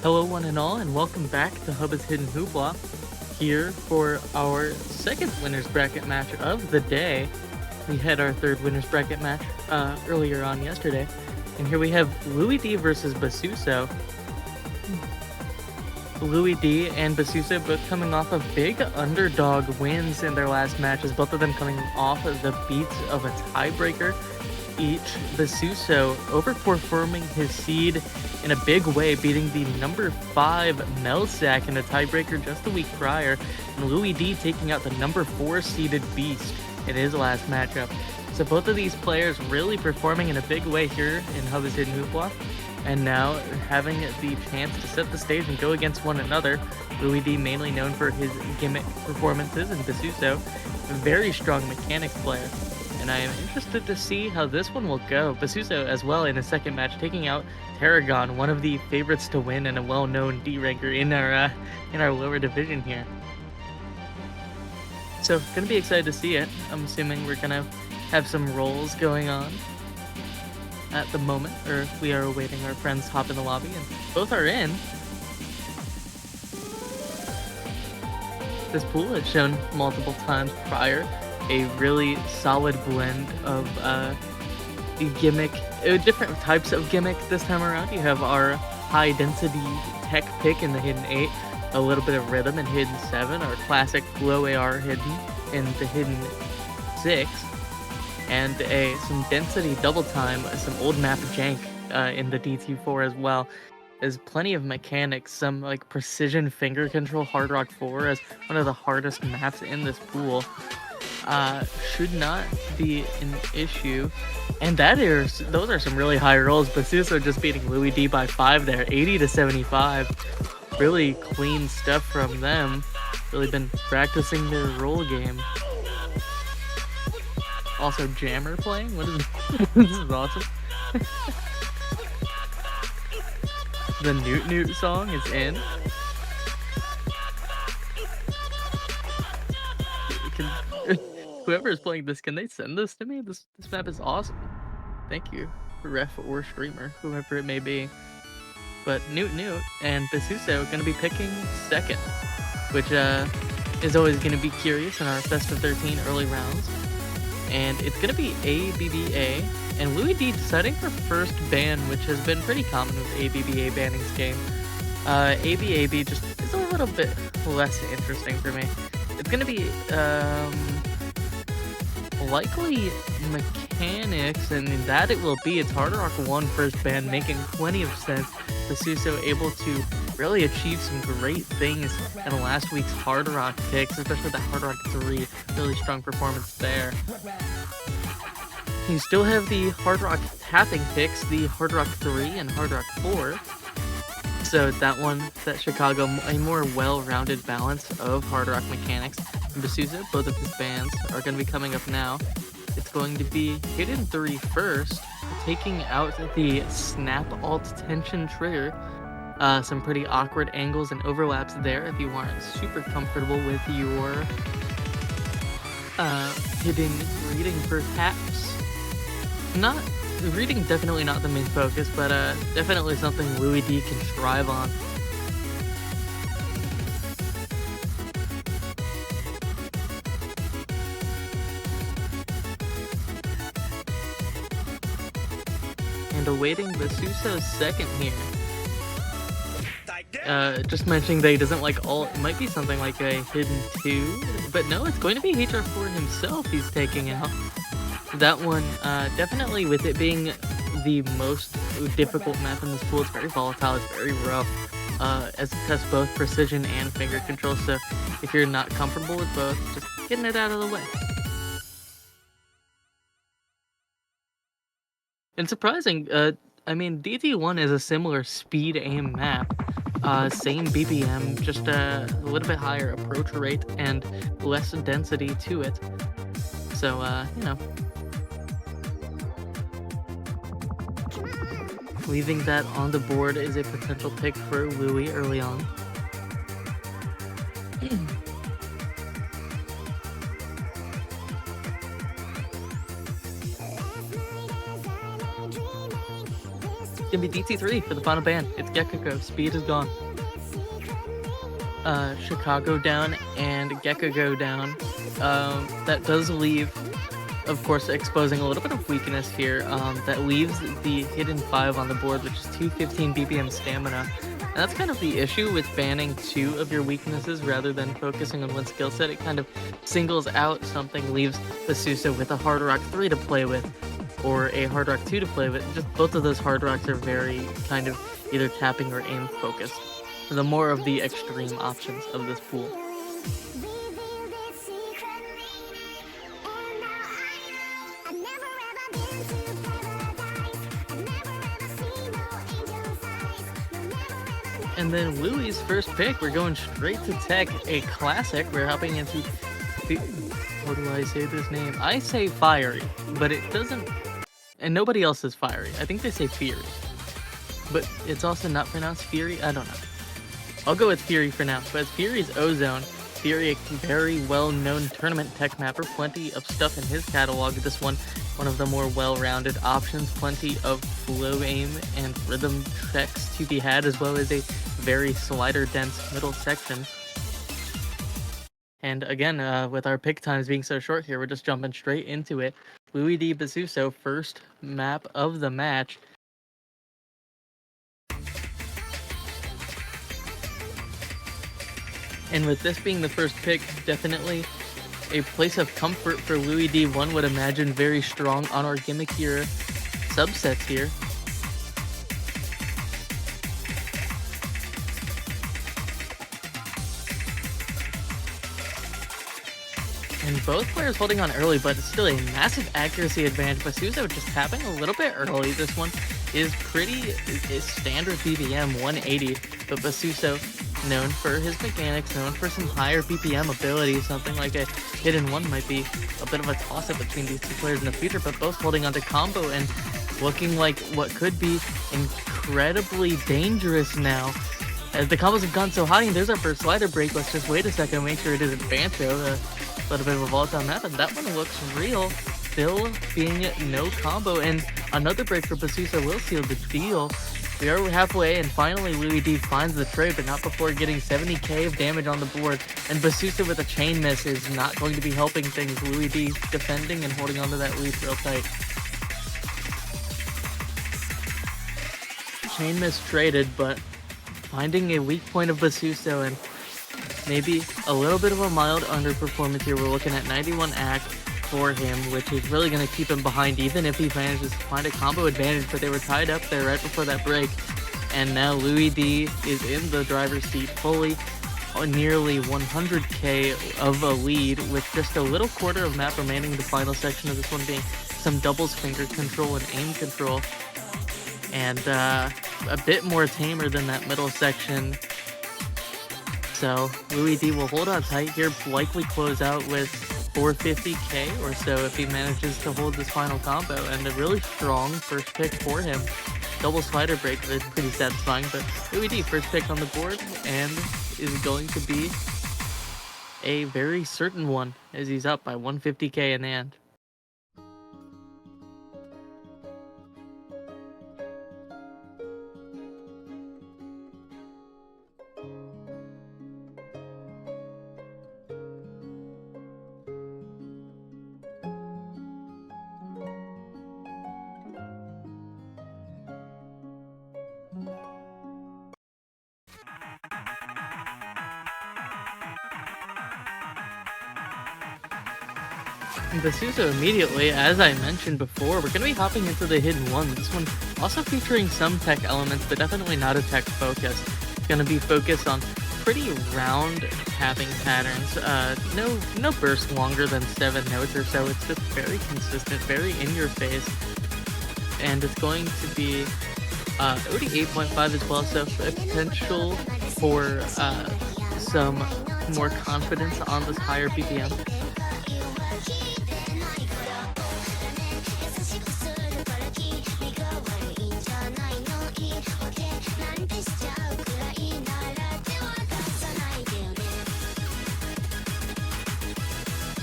Hello one and all, and welcome back to Hubba's Hidden Hooplah, here for our second winner's bracket match of the day. We had our third winner's bracket match earlier on yesterday, and here we have LouisD versus Bazuso. LouisD and Bazuso both coming off of big underdog wins in their last matches, both of them coming off of the beats of a tiebreaker each. Bazuso overperforming his seed in a big way, beating the number 5 Melsack in a tiebreaker just a week prior, and LouisD taking out the number 4 seeded Beast in his last matchup. So both of these players really performing in a big way here in Hubba's Hidden Hooplah, and now having the chance to set the stage and go against one another. LouisD mainly known for his gimmick performances, and Bazuso, a very strong mechanics player. And I am interested to see how this one will go. Bazuso as well in his second match, taking out Tarragon, one of the favorites to win and a well-known D-ranker in our lower division here. So gonna be excited to see it. I'm assuming we're gonna have some rolls going on at the moment, or we are awaiting our friends hop in the lobby, and both are in. This pool has shown multiple times prior a really solid blend of gimmick, different types of gimmick this time around. You have our high density tech pick in the hidden 8, a little bit of rhythm in hidden 7, our classic low AR hidden in the hidden 6, and some density double time, some old map jank in the DT4 as well. There's plenty of mechanics, some like precision finger control. Hard Rock 4 as one of the hardest maps in this pool. Should not be an issue. And those are some really high rolls. Bazuso just beating LouisD by 5 there, 80-75. Really clean stuff from them. Really been practicing their roll game. Also, Jammer playing? What is this? Is awesome. The Newt Newt song is in. Whoever is playing this, can they send this to me? This map is awesome. Thank you, ref or streamer, whoever it may be. But Newt Newt and Bazuso are going to be picking second, which is always going to be curious in our Best of 13 early rounds. And it's going to be ABBA, and LouisD deciding for first ban, which has been pretty common with ABBA banning this game. ABAB just is a little bit less interesting for me. It's going to be likely mechanics, and that it will be. It's Hard Rock 1 first ban, making plenty of sense. Bazuso able to really achieve some great things in last week's Hard Rock picks, especially that Hard Rock 3, really strong performance there. You still have the Hard Rock tapping picks, the Hard Rock 3 and Hard Rock 4. So that Chicago, a more well-rounded balance of Hard Rock mechanics. And Bazuso, both of his bans are going to be coming up now. It's going to be Hidden 3 first, taking out the Snap Alt Tension trigger. Some pretty awkward angles and overlaps there if you aren't super comfortable with your hidden reading perhaps. Reading definitely not the main focus, but definitely something LouisD can strive on. And awaiting Bazuso's second here. Just mentioning that he doesn't like alt. It might be something like a hidden 2, but no, it's going to be HR4 himself he's taking out. That one, definitely with it being the most difficult map in this pool, it's very volatile, it's very rough, as it tests both precision and finger control, so if you're not comfortable with both, just getting it out of the way. And surprising, I mean, DT1 is a similar speed aim map, same BPM, just a little bit higher approach rate and less density to it, so, you know. Leaving that on the board is a potential pick for Louis early on. gonna be DT3 for the final ban. It's Gekko. Speed is gone. Chicago down and Gekko go down. That does leave, of course, exposing a little bit of weakness here. That leaves the hidden 5 on the board, which is 215 BPM stamina. And that's kind of the issue with banning 2 of your weaknesses rather than focusing on one skill set. It kind of singles out something, leaves Bazuso with a Hard Rock 3 to play with, or a Hard Rock 2 to play with. Just both of those Hard Rocks are very kind of either tapping or aim focused. The more of the extreme options of this pool. And then Louis' first pick, we're going straight to tech, a classic. We're hopping into the, how do I say this name? I say Fiery, but it doesn't, and nobody else says Fiery. I think they say Fury, but it's also not pronounced Fury. I don't know. I'll go with Fury for now, but Fury's Ozone. Fury, a very well-known tournament tech mapper, plenty of stuff in his catalog. This one of the more well-rounded options, plenty of flow aim and rhythm checks to be had, as well as a very slider-dense middle section. And again, with our pick times being so short here, we're just jumping straight into it. LouisD Bazuso, first map of the match. And with this being the first pick, definitely a place of comfort for LouisD. One would imagine very strong on our gimmickier subsets here. And both players holding on early, but it's still a massive accuracy advantage. Bazuso just tapping a little bit early. This one is standard BPM 180, but Bazuso, known for his mechanics, known for some higher BPM abilities. Something like a hidden 1 might be a bit of a toss-up between these two players in the future, but both holding onto combo and looking like what could be incredibly dangerous now. As the combos have gone so high, and there's our first slider break. Let's just wait a second, make sure it isn't Bancho, a little bit of a volatile map, and that one looks real. Still being no combo, and another break for Bazuso will seal the deal. We are halfway, and finally LouisD finds the trade, but not before getting 70k of damage on the board. And Bazuso with a chain miss is not going to be helping things. LouisD defending and holding onto that lead real tight. Chain miss traded, but finding a weak point of Bazuso and maybe a little bit of a mild underperformance here. We're looking at 91 AC for him, which is really going to keep him behind even if he manages to find a combo advantage, but they were tied up there right before that break. And now LouisD is in the driver's seat fully, nearly 100k of a lead with just a little quarter of map remaining. The final section of this one being some doubles finger control and aim control, and a bit more tamer than that middle section. So LouisD will hold on tight here, likely close out with 450k or so if he manages to hold this final combo, and a really strong first pick for him. Double slider break is pretty satisfying, but LouisD first pick on the board and is going to be a very certain one as he's up by 150k in the end. Bazuso immediately, as I mentioned before, we're going to be hopping into the hidden 1. This one also featuring some tech elements, but definitely not a tech focus. It's going to be focused on pretty round tapping patterns. No burst longer than 7 notes or so. It's just very consistent, very in your face. And it's going to be OD 8.5 as well, so a potential for some more confidence on this higher BPM.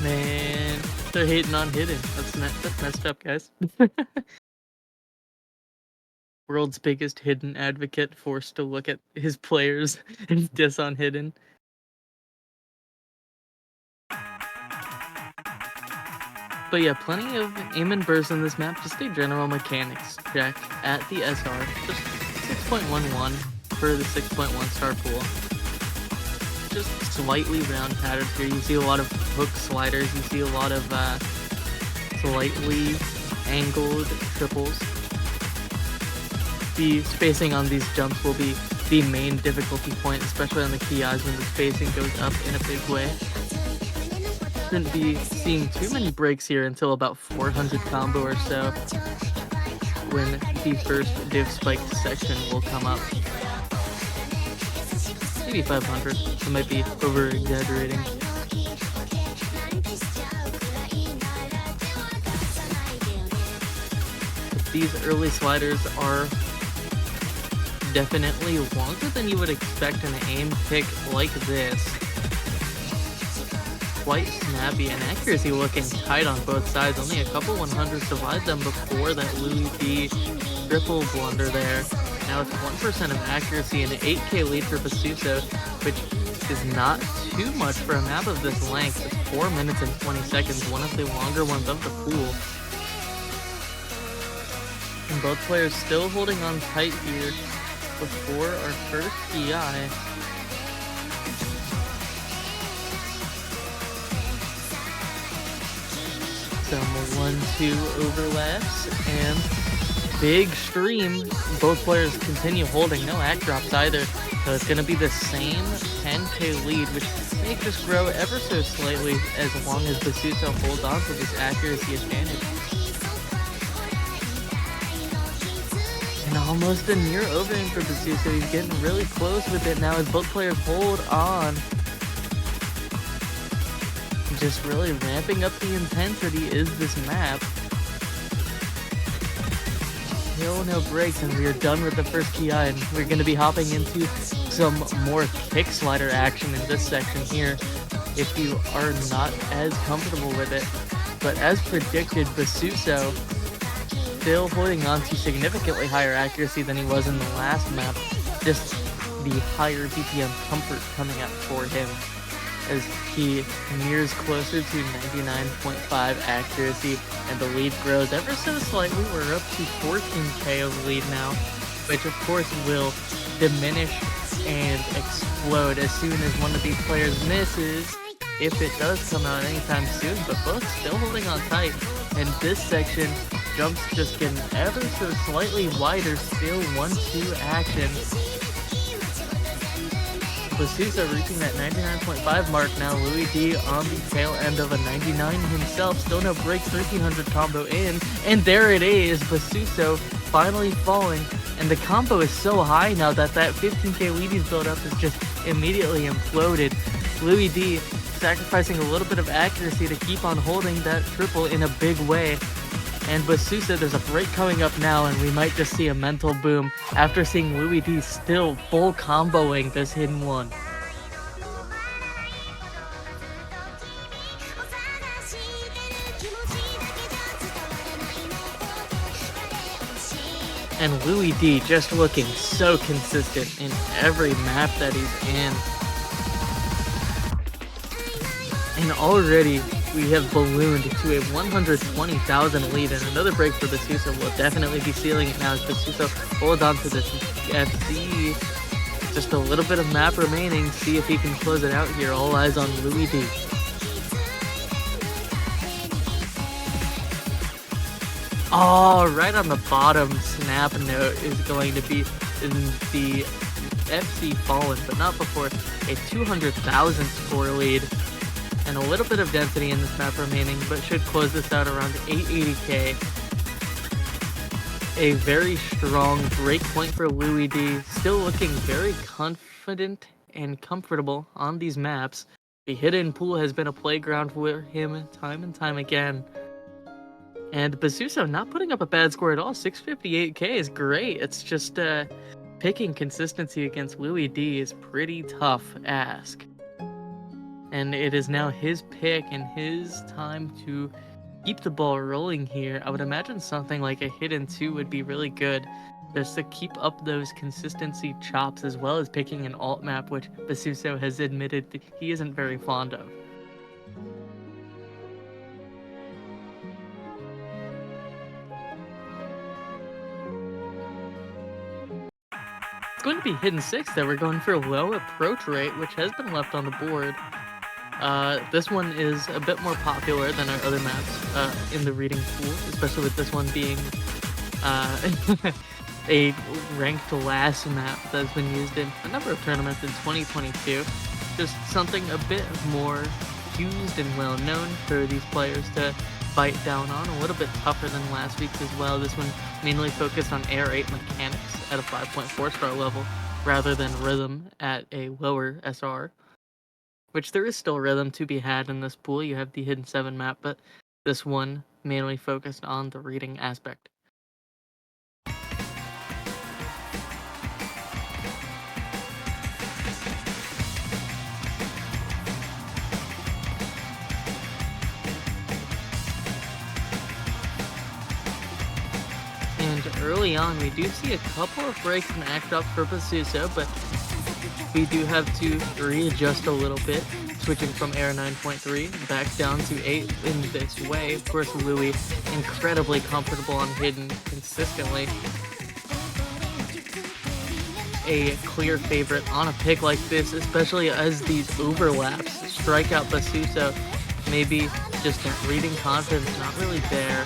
Man, they're hating on hidden. That's messed up, guys. World's biggest hidden advocate, forced to look at his players and diss on hidden. But yeah, plenty of aim and burst in this map. Just a general mechanics check at the SR. Just 6.11 for the 6.1 star pool. Just slightly round pattern here. You see a lot of hook sliders. You see a lot of slightly angled triples. The spacing on these jumps will be the main difficulty point, especially on the key eyes when the spacing goes up in a big way. Shouldn't be seeing too many breaks here until about 400 combo or so, when the first div spike section will come up. Maybe 500. I might be over exaggerating. These early sliders are definitely longer than you would expect an aim pick like this. Quite snappy, and accuracy looking tight on both sides. Only a couple 100s divide them before that LouisD triple blunder there. Now it's 1% of accuracy and an 8k lead for Bazuso, which is not too much for a map of this length. It's 4 minutes and 20 seconds, one of the longer ones of the pool. And both players still holding on tight here before our first PI. Some 1-2 overlaps and big stream. Both players continue holding, no act drops either. So it's going to be the same 10k lead, which may just grow ever so slightly as long as Bazuso holds on to this accuracy advantage. And almost a near overaim for Bazuso. He's getting really close with it now as both players hold on. Just really ramping up the intensity is this map. Still no breaks, and we are done with the first PI, and we're going to be hopping into some more kick slider action in this section here if you are not as comfortable with it. But as predicted, Bazuso still holding on to significantly higher accuracy than he was in the last map. Just the higher BPM comfort coming up for him as he nears closer to 99.5 accuracy, and the lead grows ever so slightly. We're up to 14k of lead now, which of course will diminish and explode as soon as one of these players misses, if it does come out anytime soon. But both still holding on tight, and this section jumps just getting ever so slightly wider. Still 1-2 action. Bazuso reaching that 99.5 mark now. LouisD on the tail end of a 99 himself. Still no break, 1300 combo in. And there it is, Bazuso finally falling. And the combo is so high now that 15k lead he's built up is just immediately imploded. LouisD sacrificing a little bit of accuracy to keep on holding that triple in a big way. And Bazuso, there's a break coming up now, and we might just see a mental boom after seeing LouisD still full comboing this hidden one. And LouisD just looking so consistent in every map that he's in. And already we have ballooned to a 120,000 lead, and another break for Bazuso will definitely be sealing it now as Bazuso holds on to this FC. Just a little bit of map remaining, see if he can close it out here. All eyes on LouisD. Oh, right on the bottom snap note is going to be in the FC fallen, but not before a 200,000 score lead. And a little bit of density in this map remaining, but should close this out around 880k. A very strong break point for LouisD, still looking very confident and comfortable on these maps. The hidden pool has been a playground for him time and time again. And Bazuso not putting up a bad score at all. 658k is great. It's just picking consistency against LouisD is pretty tough ask. And it is now his pick and his time to keep the ball rolling here, I would imagine something like a hidden 2 would be really good, just to keep up those consistency chops, as well as picking an alt map, which Bazuso has admitted that he isn't very fond of. It's going to be hidden 6 that we're going for a low approach rate, which has been left on the board. This one is a bit more popular than our other maps in the reading pool, especially with this one being a ranked last map that's been used in a number of tournaments in 2022. Just something a bit more used and well known for these players to bite down on, a little bit tougher than last week's as well. This one mainly focused on Air 8 mechanics at a 5.4 star level, rather than rhythm at a lower SR. Which there is still rhythm to be had in this pool. You have the hidden 7 map, but this one mainly focused on the reading aspect. And early on, we do see a couple of breaks and act drops for Bazuso, but we do have to readjust a little bit, switching from Air 9.3 back down to 8 in this way. Of course, Louis, incredibly comfortable on hidden consistently. A clear favorite on a pick like this, especially as these overlaps strike out Bazuso. Maybe just that reading confidence not really there.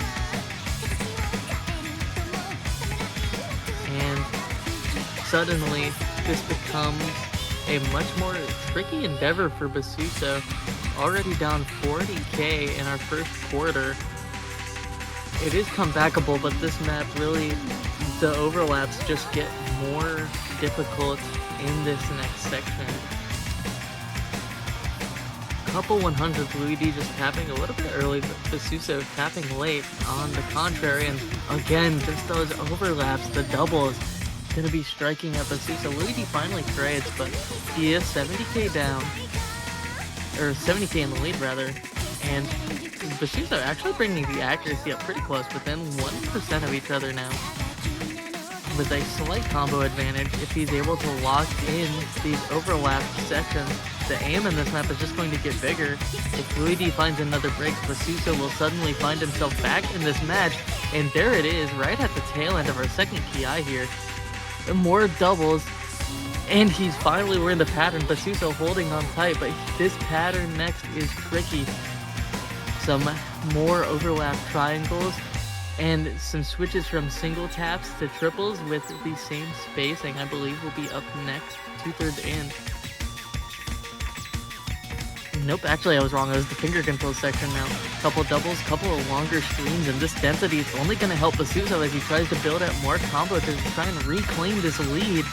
And suddenly, this becomes a much more tricky endeavor for Bazuso. Already down 40k in our first quarter. It is comebackable, but this map really, the overlaps just get more difficult in this next section. Couple 100, LouisD just tapping a little bit early, but Bazuso tapping late on the contrary, and again, just those overlaps, the doubles, gonna be striking at Bazuso. LouisD finally trades, but he is 70k down, or 70k in the lead rather, and Bazuso actually bringing the accuracy up pretty close, within 1% of each other now, with a slight combo advantage if he's able to lock in these overlap sections. The aim in this map is just going to get bigger. If LouisD finds another break, Bazuso will suddenly find himself back in this match, and there it is, right at the tail end of our second PI here. More doubles, and he's finally learned the pattern. Bazuso holding on tight, but this pattern next is tricky. Some more overlap triangles, and some switches from single taps to triples with the same spacing, I believe, will be up next, 2/3 in. Nope, actually I was wrong. It was the finger control section now. Couple doubles, couple of longer streams, and this density is only going to help Bazuso as he tries to build out more combo to try and reclaim this lead.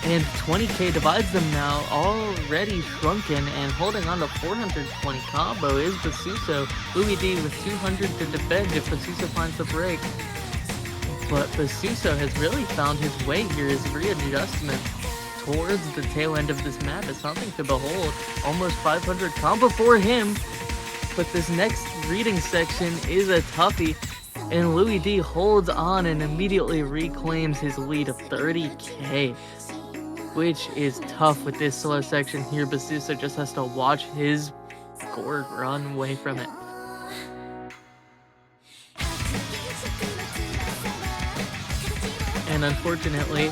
And 20k divides them now, already shrunken, and holding on to 420 combo is Bazuso. LouisD with 200 to defend if Bazuso finds the break. But Bazuso has really found his way here. His readjustment towards the tail end of this map is something to behold. Almost 500 combo for him, but this next reading section is a toughie, and LouisD holds on and immediately reclaims his lead of 30k, which is tough with this slow section here. Bazuso just has to watch his score run away from it. And unfortunately,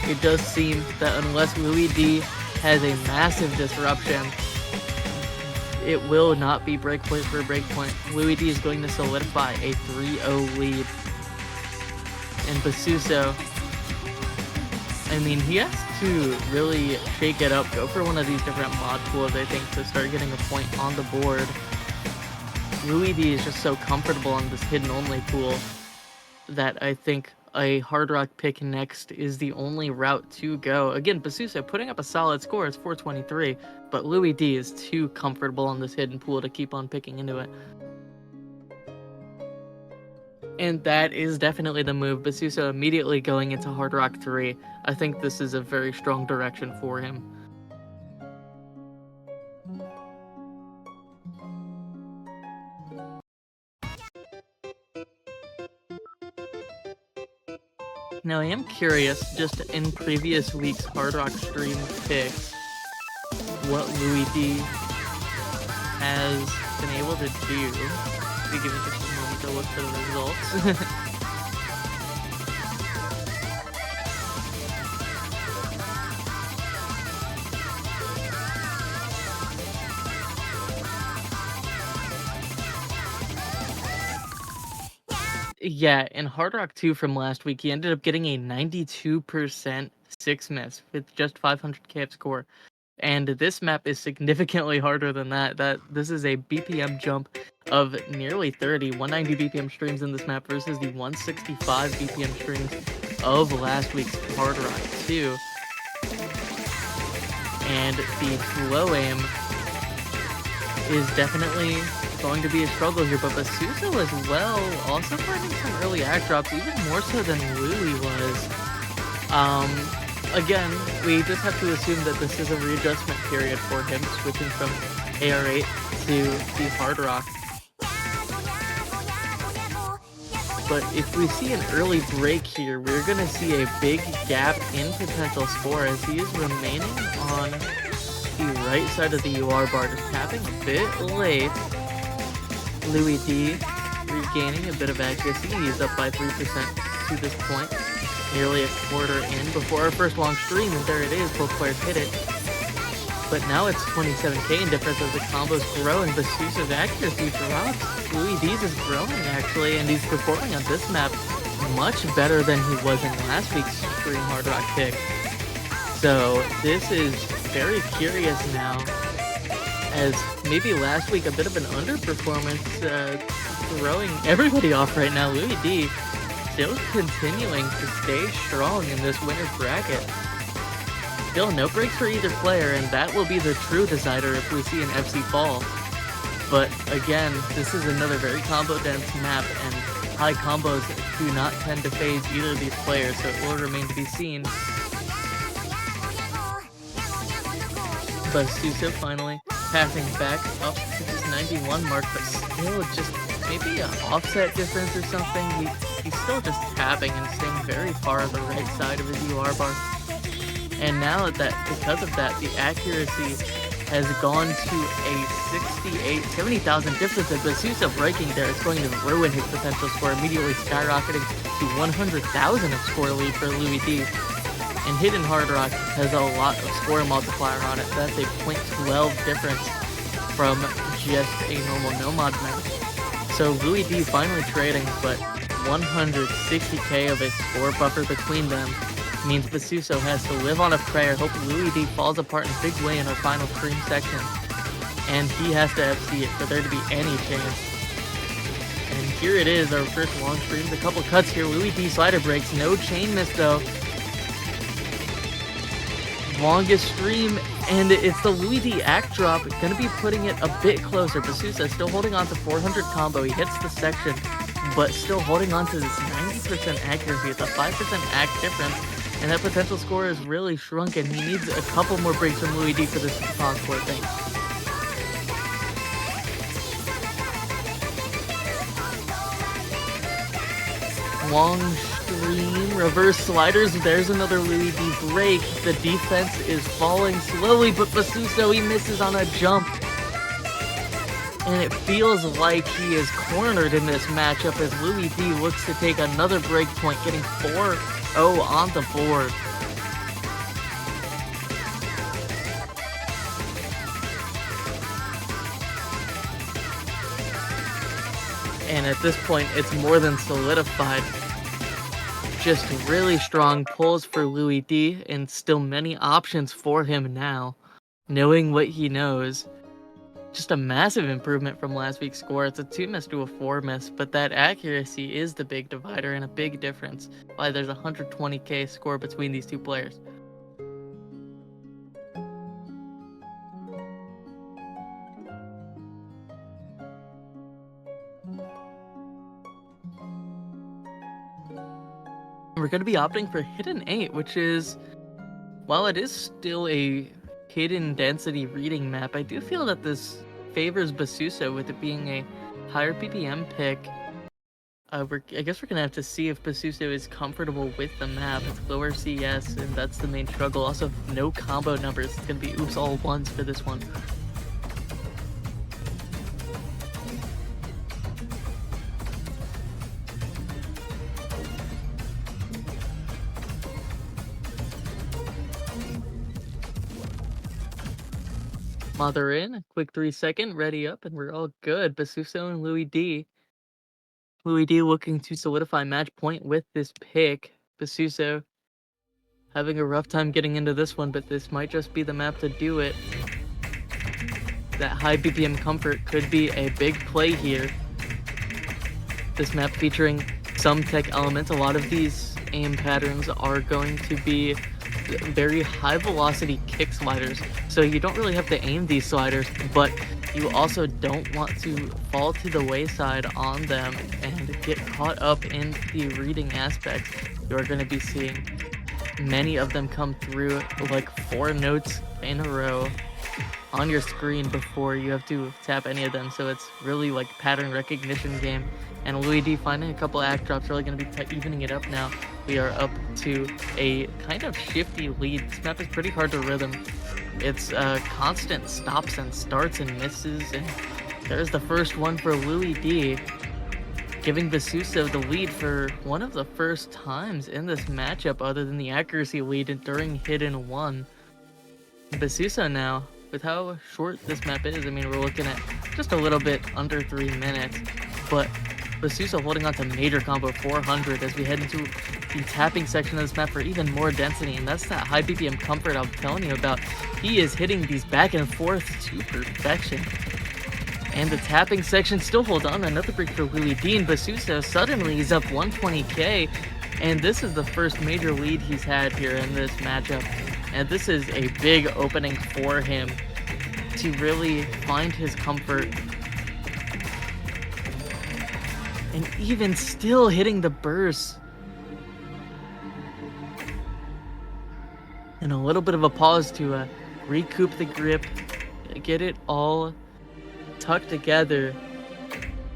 it does seem that unless LouisD has a massive disruption, it will not be breakpoint for breakpoint. LouisD is going to solidify a 3-0 lead. And Bazuso, I mean, he has to really shake it up, go for one of these different mod pools, I think, to start getting a point on the board. LouisD is just so comfortable on this hidden only pool that I think a Hard Rock pick next is the only route to go. Again, Bazuso putting up a solid score, it's 423, but LouisD is too comfortable on this hidden pool to keep on picking into it. And that is definitely the move. Bazuso immediately going into Hard Rock 3. I think this is a very strong direction for him. Now I am curious, just in previous week's Hard Rock stream picks, what LouisD has been able to do. If you give me just a moment to look for the results. Yeah, in Hard Rock 2 from last week, he ended up getting a 92% 6 miss with just 500 KF score. And this map is significantly harder than that. This is a BPM jump of nearly 30, 190 BPM streams in this map versus the 165 BPM streams of last week's Hard Rock 2. And the low aim is definitely going to be a struggle here, but Bazuso as well, also finding some early act drops, even more so than Louis was. Again, we just have to assume that this is a readjustment period for him, switching from AR8 to the Hard Rock. But if we see an early break here, we're going to see a big gap in potential score as he is remaining on the right side of the UR bar, just tapping a bit late. LouisD regaining a bit of accuracy. He's up by 3% to this point. Nearly a quarter in before our first long stream, and there it is. Both players hit it. But now it's 27k in difference as the combos grow and Bazuso's accuracy drops. LouisD's is growing actually, and he's performing on this map much better than he was in last week's stream Hard Rock pick. So this is very curious now, as maybe last week a bit of an underperformance, throwing everybody off right now. LouisD still continuing to stay strong in this winner's bracket. Still no breaks for either player, and that will be the true decider if we see an FC fall. But again, this is another very combo-dense map, and high combos do not tend to phase either of these players, so it will remain to be seen. Bazuso finally passing back up to this 91 mark, but still just maybe an offset difference or something. He's still just tapping and staying very far on the right side of his UR bar. And now that because of that, the accuracy has gone to a 70,000 difference, and Bazuso breaking there is going to ruin his potential score, immediately skyrocketing to 100,000 of score lead for LouisD. And Hidden Hard Rock has a lot of score multiplier on it. That's a 0.12 difference from just a normal no-mod match. So LouisD finally trading, but 160k of a score buffer between them means Bazuso has to live on a prayer, hope LouisD falls apart in a big way in our final stream section. And he has to FC it for there to be any chance. And here it is, our first long streams, a couple cuts here. LouisD slider breaks, no chain miss though. Longest stream, and it's the LouisD act drop, gonna be putting it a bit closer. Bazuso still holding on to 400 combo, he hits the section, but still holding on to this 90% accuracy. It's a 5% act difference, and that potential score is really shrunken. He needs a couple more breaks from LouisD for this to score thing. Long stream, reverse sliders, there's another LouisD break. The defense is falling slowly, but Bazuso, he misses on a jump. And it feels like he is cornered in this matchup as LouisD looks to take another break point, getting 4-0 on the board. And at this point, it's more than solidified. Just really strong pulls for LouisD, and still many options for him now, knowing what he knows. Just a massive improvement from last week's score. It's a 2 miss to a 4 miss, but that accuracy is the big divider and a big difference. Why there's a 120k score between these two players. We're going to be opting for Hidden 8, which is, while it is still a hidden density reading map, I do feel that this favors Bazuso with it being a higher PPM pick. I guess we're gonna have to see if Bazuso is comfortable with the map. It's lower CS, and that's the main struggle. Also, no combo numbers. It's gonna be oops all ones for this one. Mother in, quick 3-second, ready up, and we're all good. Bazuso and LouisD. LouisD looking to solidify match point with this pick. Bazuso having a rough time getting into this one, but this might just be the map to do it. That high BPM comfort could be a big play here. This map featuring some tech elements. A lot of these aim patterns are going to be very high velocity kick sliders, so you don't really have to aim these sliders, but you also don't want to fall to the wayside on them and get caught up in the reading aspects. You're going to be seeing many of them come through like 4 notes in a row on your screen before you have to tap any of them, so it's really like pattern recognition game. And LouisD finding a couple act drops, really going to be evening it up now. We are up to a kind of shifty lead. This map is pretty hard to rhythm. It's constant stops and starts and misses, and there's the first one for LouisD, giving Bazuso the lead for one of the first times in this matchup other than the accuracy lead during hidden 1. Bazuso now, with how short this map is, I mean, we're looking at just a little bit under 3 minutes, but Bazuso holding on to major combo 400 as we head into the tapping section of this map for even more density, and that's that high BPM comfort I'm telling you about. He is hitting these back and forth to perfection. And the tapping section still hold on, another break for LouisD, and Bazuso suddenly is up 120k, and this is the first major lead he's had here in this matchup. And this is a big opening for him to really find his comfort. And even still hitting the burst. And a little bit of a pause to recoup the grip, get it all tucked together.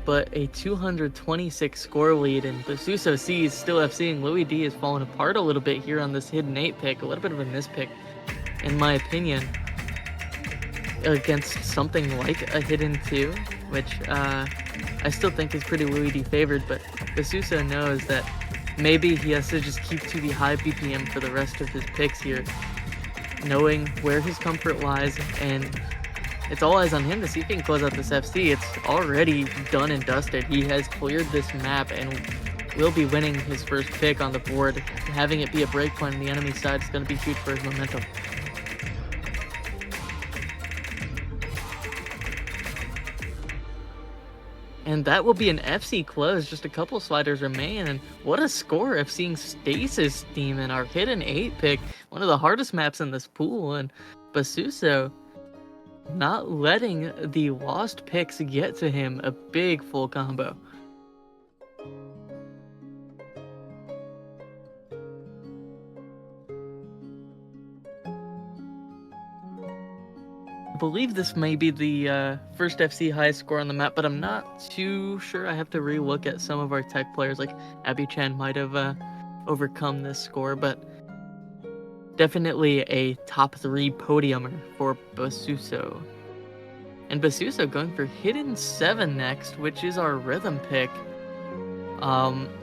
But a 226 score lead, and Bazuso sees still FCing. LouisD has fallen apart a little bit here on this hidden 8 pick, a little bit of a mispick, in my opinion, against something like a hidden 2, which I still think is pretty LouisD favored, but Bazuso knows that maybe he has to just keep to the high BPM for the rest of his picks here, knowing where his comfort lies, and it's all eyes on him to see if he can close out this FC. It's already done and dusted. He has cleared this map and will be winning his first pick on the board. Having it be a breakpoint on the enemy side is going to be huge for his momentum. And that will be an FC close. Just a couple sliders remain. And what a score of seeing Stasis Demon, our hidden 8 pick, one of the hardest maps in this pool. And Bazuso not letting the lost picks get to him. A big full combo. I believe this may be the first FC highest score on the map, but I'm not too sure. I have to re-look at some of our tech players, like Abby Chan might have overcome this score, but definitely a top 3 podiumer for Bazuso. And Bazuso going for hidden 7 next, which is our rhythm pick.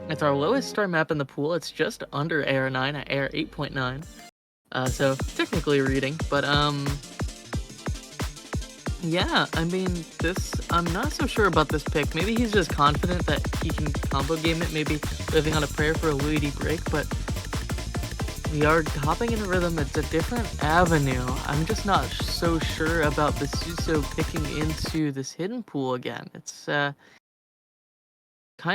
It's our lowest star map in the pool. It's just under AR 9 at AR 8.9. So technically reading, but yeah, I mean, I'm not so sure about this pick. Maybe he's just confident that he can combo game it, maybe living on a prayer for a LouisD break, but we are hopping in a rhythm. It's a different avenue. I'm just not so sure about Bazuso picking into this hidden pool again. It's kind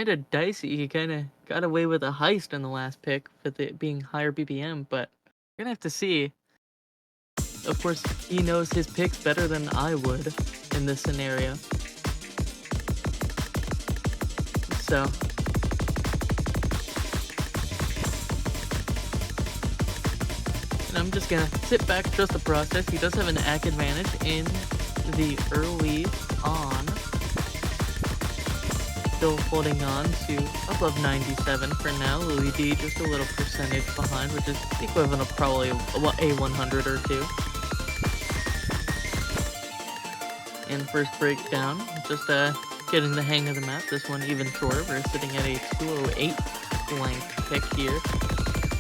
of dicey. He kind of got away with a heist in the last pick with it being higher BPM, but we're gonna have to see. Of course, he knows his picks better than I would in this scenario. So and I'm just gonna sit back, trust the process. He does have an ACK advantage in the early on. still holding on to above 97 for now. LouisD just a little percentage behind, which is equivalent of probably a 100 or two. And first breakdown, just getting the hang of the map. This one even shorter. We're sitting at a 208 length pick here.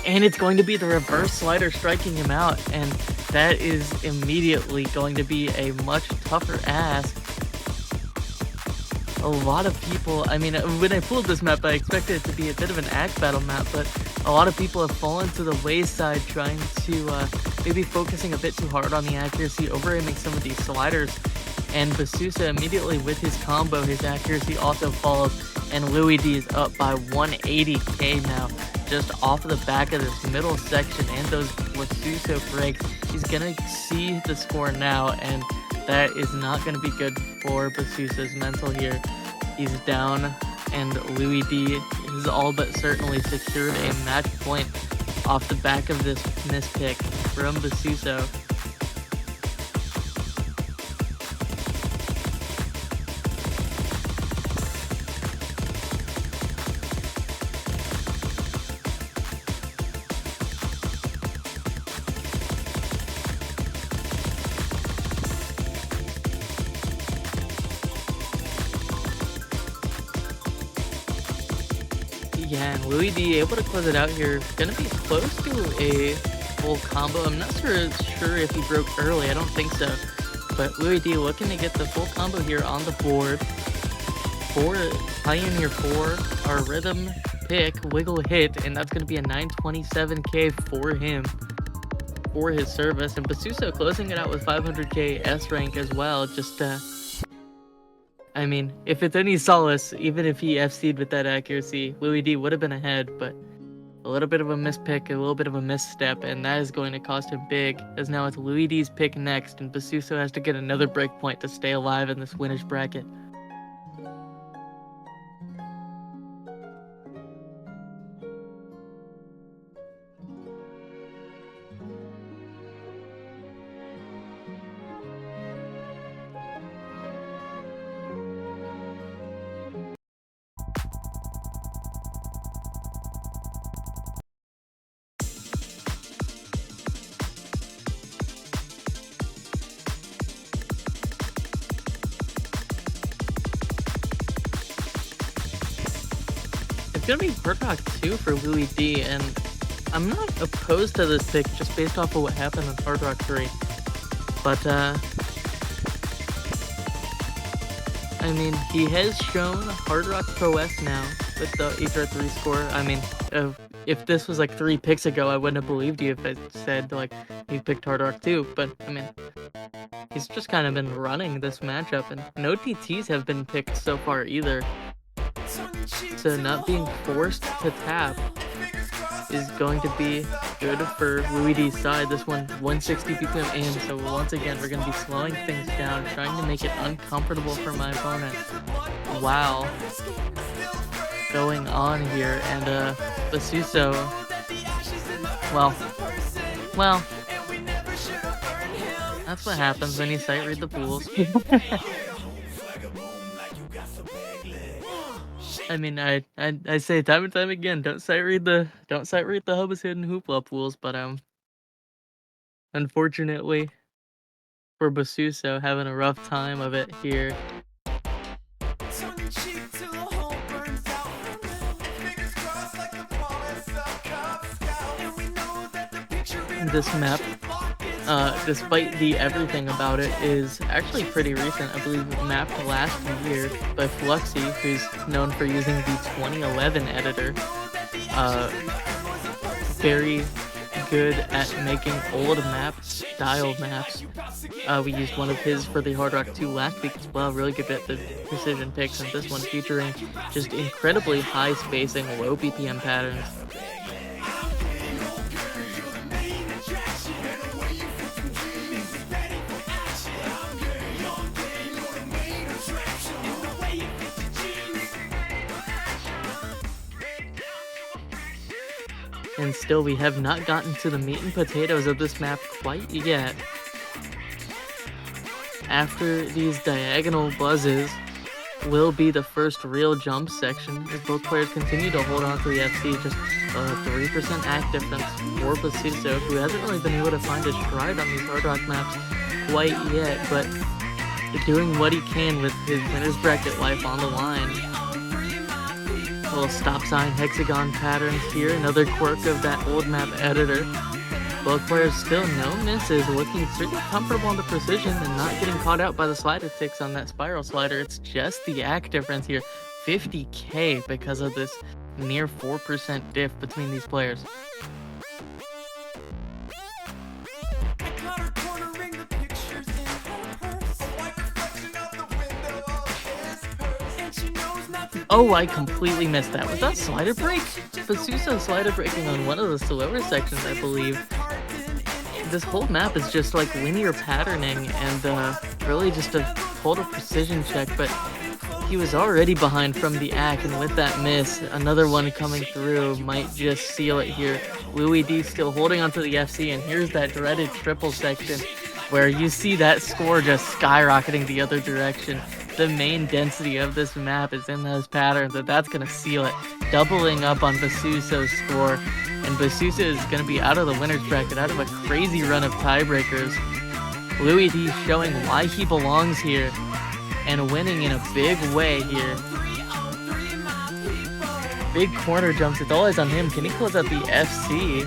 And it's going to be the reverse slider striking him out, and that is immediately going to be a much tougher ask. A lot of people, I mean, when I pulled this map, I expected it to be a bit of an axe battle map, but a lot of people have fallen to the wayside trying to maybe focusing a bit too hard on the accuracy, over-aiming some of these sliders. And Bazuso immediately with his combo, his accuracy also follows, and LouisD is up by 180k now, just off of the back of this middle section and those Bazuso breaks. He's gonna see the score now, and that is not gonna be good for Bazuso's mental here. He's down, and LouisD has all but certainly secured a match point off the back of this mispick from Bazuso. Yeah, and LouisD able to close it out here. Gonna be close to a full combo. I'm not sure if he broke early. I don't think so. But LouisD looking to get the full combo here on the board for Pioneer 4, our rhythm pick, wiggle hit, and that's gonna be a 927k for him for his service. And Bazuso closing it out with 500k S rank as well. Just I mean, if it's any solace, even if he FC'd with that accuracy, LouisD would have been ahead, but a little bit of a mispick, a little bit of a misstep, and that is going to cost him big, as now it's LouisD's pick next, and Bazuso has to get another breakpoint to stay alive in this winners bracket. It's gonna be Hard Rock 2 for LouisD, and I'm not opposed to this pick just based off of what happened in Hard Rock 3. But, I mean, he has shown Hard Rock prowess now with the HR3 score. I mean, if this was like 3 picks ago, I wouldn't have believed you if I said, like, he picked Hard Rock 2. But, I mean, he's just kind of been running this matchup, and no TTs have been picked so far either. So not being forced to tap is going to be good for LouisD's side. This one, 160 BPM in, so once again, we're going to be slowing things down, trying to make it uncomfortable for my opponent. Wow. Going on here, and Bazuso, well, that's what happens when you sight read the pools. I mean, I say time and time again, don't sight read the Hubba's hidden hooplah pools, but unfortunately for Bazuso, having a rough time of it here. This map, despite the everything about it, is actually pretty recent. I believe mapped last year by Fluxy, who's known for using the 2011 editor. Very good at making old maps, style maps. We used one of his for the Hard Rock 2 last week as well. Really good at the precision picks, and this one featuring just incredibly high spacing, low BPM patterns. And still, we have not gotten to the meat and potatoes of this map quite yet. After these diagonal buzzes, will be the first real jump section if both players continue to hold on to the FC. Just a 3% act difference for Bazuso, who hasn't really been able to find his stride on these hard rock maps quite yet, but doing what he can with his winner's bracket life on the line. A little stop sign hexagon patterns here, another quirk of that old map editor. Both players still no misses, looking pretty comfortable on the precision and not getting caught out by the slider ticks on that spiral slider. It's just the act difference here, 50k, because of this near 4% diff between these players. Oh, I completely missed that. Was that slider break? Bazuso slider breaking on one of the slower sections, I believe. This whole map is just like linear patterning and really just a total precision check, but he was already behind from the act, and with that miss, another one coming through might just seal it here. LouisD still holding onto the FC, and here's that dreaded triple section where you see that score just skyrocketing the other direction. The main density of this map is in those patterns, and that's going to seal it. Doubling up on Bazuso's score, and Bazuso is going to be out of the winner's bracket, out of a crazy run of tiebreakers. LouisD showing why he belongs here, and winning in a big way here. Big corner jumps, it's always on him. Can he close out the FC?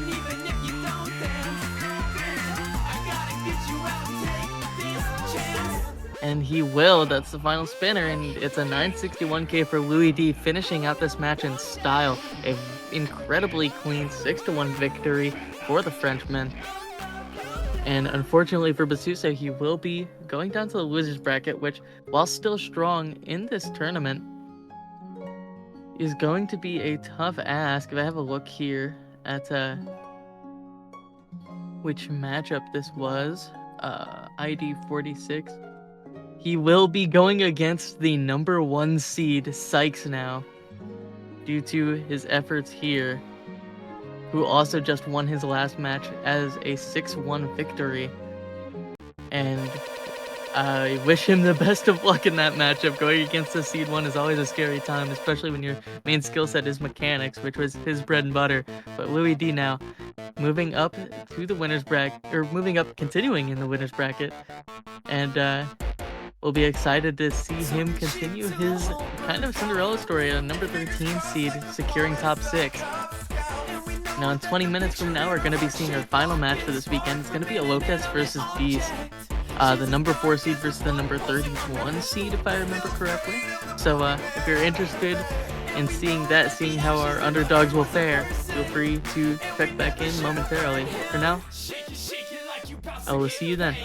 And he will. That's the final spinner, and it's a 961k for LouisD, finishing out this match in style. An incredibly clean 6-1 victory for the Frenchman. And unfortunately for Bazuso, he will be going down to the loser's bracket, which, while still strong in this tournament, is going to be a tough ask. If I have a look here at which matchup this was, ID 46. He will be going against the #1 seed, Sykes, now, due to his efforts here, who also just won his last match as a 6-1 victory. And I wish him the best of luck in that matchup. Going against the seed 1 is always a scary time, especially when your main skill set is mechanics, which was his bread and butter. But LouisD now moving up to the winner's bracket, or moving up, continuing in the winner's bracket, and we'll be excited to see him continue his kind of Cinderella story, a number 13 seed securing top 6. Now in 20 minutes from now, we're going to be seeing our final match for this weekend. It's going to be a Locust versus Beast. The number 4 seed versus the number 31 seed, if I remember correctly. So if you're interested in seeing that, seeing how our underdogs will fare, feel free to check back in momentarily. For now, I will see you then.